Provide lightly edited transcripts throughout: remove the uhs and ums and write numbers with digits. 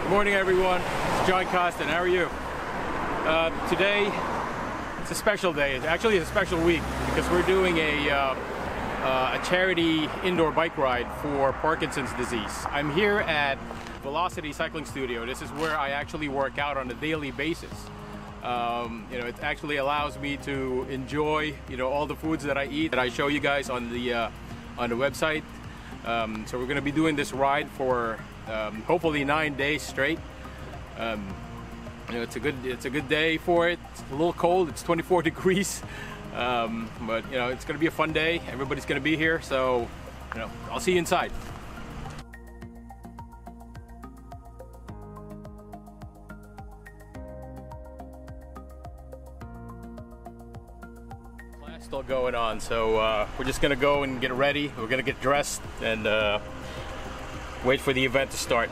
Good morning, everyone. It's John Costin. How are you? Today, it's a special day. Actually, it's a special week because we're doing a charity indoor bike ride for Parkinson's disease. I'm here at Velocity Cycling Studio. This is where I actually work out on a daily basis. It actually allows me to enjoy, all the foods that I eat that I show you guys on the website. So we're going to be doing this ride for hopefully 9 days straight. It's a good day for it. It's a little cold. It's 24 degrees, but it's going to be a fun day. Everybody's going to be here, so I'll see you inside. Class still going on, so we're just going to go and get ready. We're going to get dressed and wait for the event to start.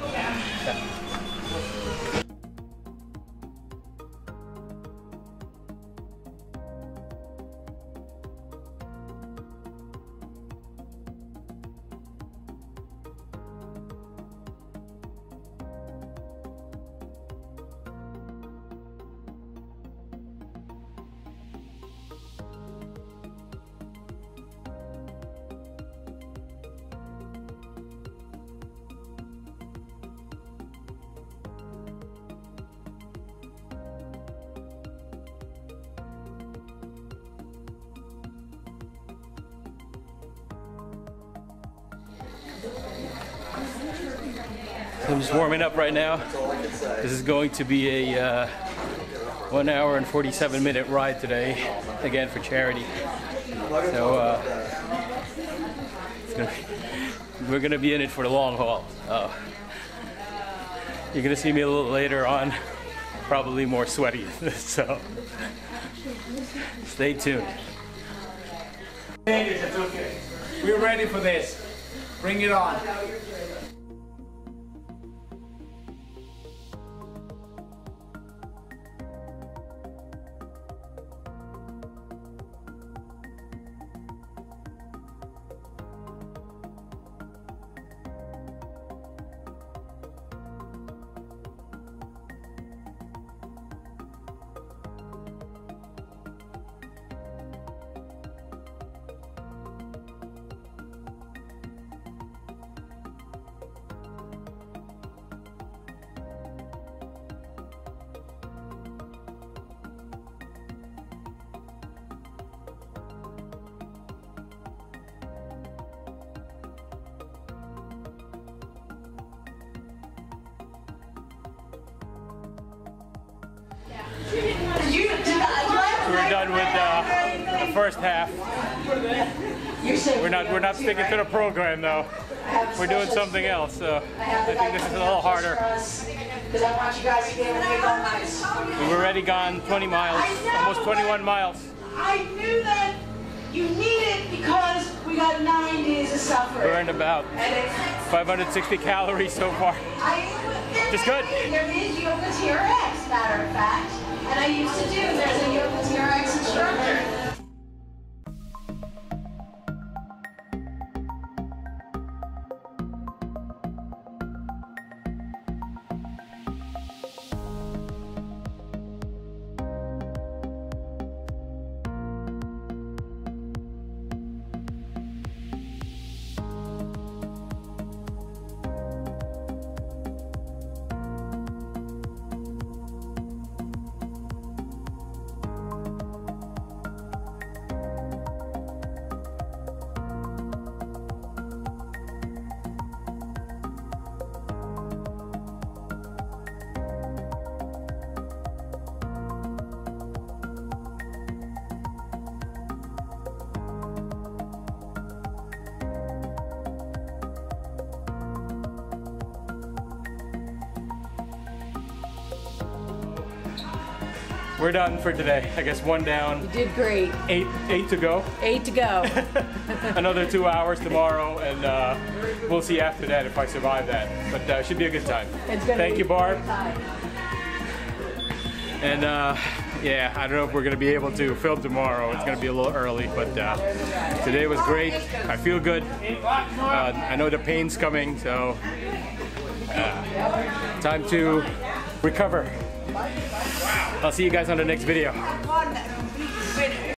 I'm just warming up right now. This is going to be a 1 hour and 47-minute ride today, again for charity. So we're going to be in it for the long haul. You're going to see me a little later on, probably more sweaty. So stay tuned. It's okay. We're ready for this. Bring it on. We're done with the first half. We're not sticking to the program though. We're doing something else. So I think this is a little harder. We've already gone 20 miles, almost 21 miles. I knew that you need it because we got 9 days of suffering. Burned about 560 calories so far. Just good. There is Yoga TRX, matter of fact. And I used to do, there's a Yoga TRX instructor. We're done for today. I guess one down. You did great. Eight to go. 8 to go. Another 2 hours tomorrow, and we'll see after that if I survive that. But it should be a good time. Thank you, Barb. And yeah, I don't know if we're going to be able to film tomorrow. It's going to be a little early, but today was great. I feel good. I know the pain's coming, so Time to recover. I'll see you guys on the next video.